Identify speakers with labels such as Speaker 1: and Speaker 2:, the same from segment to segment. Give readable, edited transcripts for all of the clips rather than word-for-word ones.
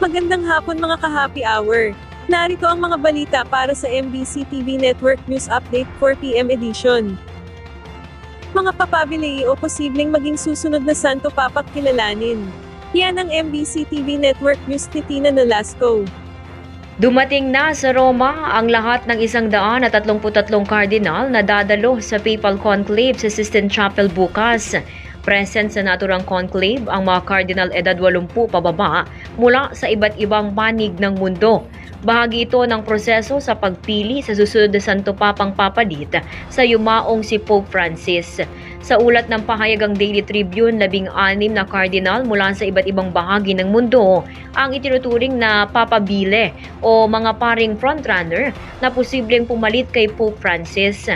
Speaker 1: Magandang hapon mga ka-happy hour. Narito ang mga balita para sa MBC TV Network News Update 4 PM edition. Mga papabili o posibleng maging susunod na Santo Papak kilalanin. Yan ang MBC TV Network News ni Tina Nolasco.
Speaker 2: Dumating na sa Roma ang lahat ng 133 kardinal na dadalo sa Papal Conclave sa Sistine Chapel bukas. Present sa naturang conclave ang mga kardinal edad 80 pababa mula sa iba't ibang panig ng mundo. Bahagi ito ng proseso sa pagpili sa susunod na Santo Papang papalit sa yumaong si Pope Francis. Sa ulat ng pahayagang Daily Tribune, 16 na kardinal mula sa iba't ibang bahagi ng mundo ang itinuturing na papabile o mga paring frontrunner na posibleng pumalit kay Pope Francis.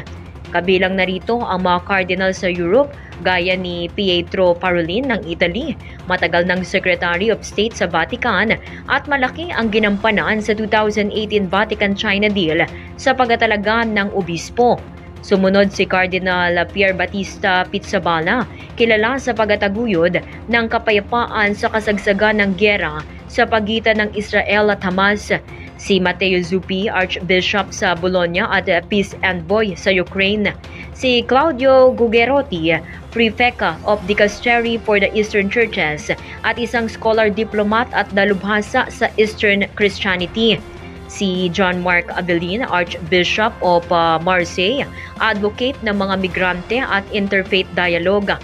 Speaker 2: Kabilang narito ang mga cardinal sa Europe gaya ni Pietro Parolin ng Italy, matagal ng Secretary of State sa Vatican at malaki ang ginampanan sa 2018 Vatican-China deal sa pagtatalaga ng obispo. Sumunod si Cardinal Pier Battista Pizzaballa, kilala sa pagtataguyod ng kapayapaan sa kasagsagan ng gyera sa pagitan ng Israel at Hamas. Si Matteo Zuppi, Archbishop sa Bologna at Peace Envoy sa Ukraine. Si Claudio Gugerotti, Prefect of Dicastery for the Eastern Churches at isang scholar diplomat at dalubhasa sa Eastern Christianity. Si John Mark Abelin, Archbishop of Marseille, advocate ng mga migrante at interfaith dialogue.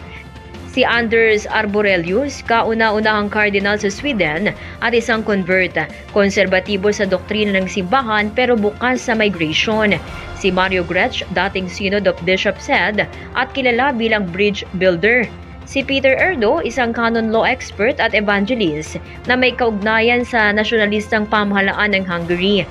Speaker 2: Si Anders Arborelius, kauna-unahang cardinal sa Sweden at isang convert, konserbatibo sa doktrina ng simbahan pero bukas sa migration. Si Mario Gretsch, dating Synod of Bishops Head at kilala bilang bridge builder. Si Peter Erdo, isang canon law expert at evangelist na may kaugnayan sa nasyonalistang pamahalaan ng Hungary.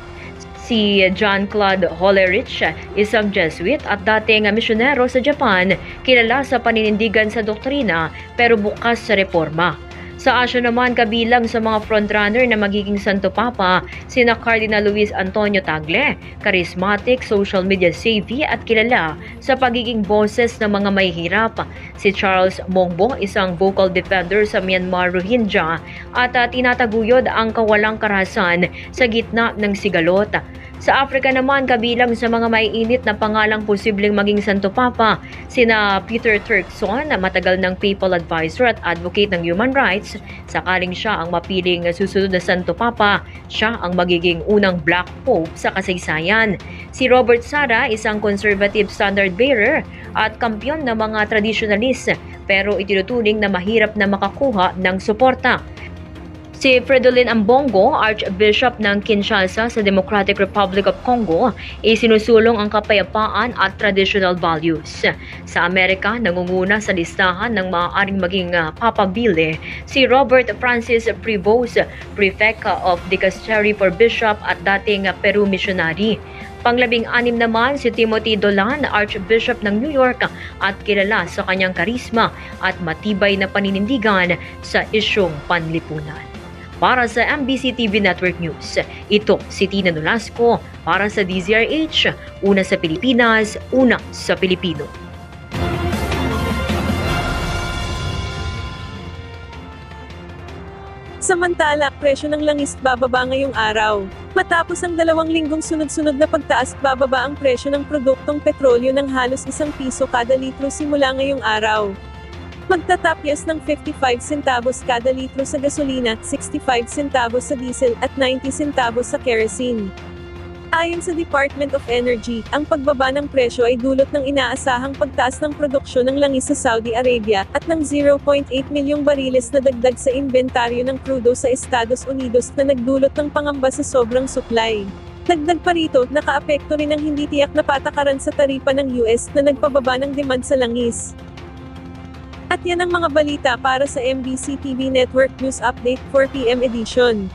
Speaker 2: Si John Claude Hollerich, isang Jesuit at dating misyonero sa Japan, kilala sa paninindigan sa doktrina pero bukas sa reforma. Sa Asya naman, kabilang sa mga frontrunner na magiging Santo Papa, sina Cardinal Luis Antonio Tagle, charismatic, social media savvy at kilala sa pagiging boses ng mga mahihirap. Si Charles Mongbo, isang vocal defender sa Myanmar Rohingya at tinataguyod ang kawalang karahasan sa gitna ng sigalot. Sa Africa naman, kabilang sa mga maiinit na pangalang posibleng maging Santo Papa, sina Peter Turkson, matagal ng papal advisor at advocate ng human rights. Sakaling siya ang mapiling susunod na Santo Papa, siya ang magiging unang Black Pope sa kasaysayan. Si Robert Sara, isang conservative standard bearer at kampyon ng mga traditionalist, pero itinuturing na mahirap na makakuha ng suporta. Si Fridolin Ambongo, Archbishop ng Kinshasa sa Democratic Republic of Congo, isinusulong ang kapayapaan at traditional values. Sa Amerika, nangunguna sa listahan ng maaaring maging papabili si Robert Francis Prevost, Prefect of Dicastery for Bishop at dating Peru missionary. Pang-16 naman si Timothy Dolan, Archbishop ng New York at kilala sa kanyang karisma at matibay na paninindigan sa isyong panlipunan. Para sa MBC TV Network News, ito si Tina Nolasco para sa DZRH, una sa Pilipinas, una sa Pilipino.
Speaker 1: Samantala, presyo ng langis bababa ngayong araw. Matapos ang 2 linggong sunod-sunod na pagtaas, bababa ang presyo ng produktong petrolyo ng halos ₱1 kada litro simula ngayong araw. Magtatapyas ng 55 centavos kada litro sa gasolina, 65 centavos sa diesel, at 90 centavos sa kerosene. Ayon sa Department of Energy, ang pagbaba ng presyo ay dulot ng inaasahang pagtaas ng produksyon ng langis sa Saudi Arabia, at ng 0.8 milyong bariles na dagdag sa inventaryo ng krudo sa Estados Unidos na nagdulot ng pangamba sa sobrang supply. Dagdag pa rito, nakaapekto rin ang hindi tiyak na patakaran sa taripa ng US na nagpababa ng demand sa langis. At yan ang mga balita para sa MBC TV Network News Update 4 PM edition.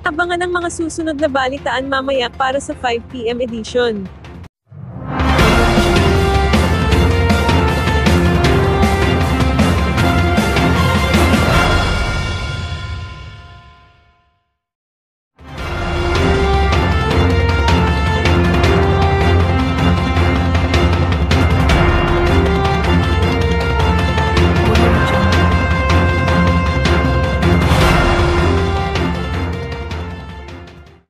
Speaker 1: Abangan ang mga susunod na balitaan mamaya para sa 5 PM edition.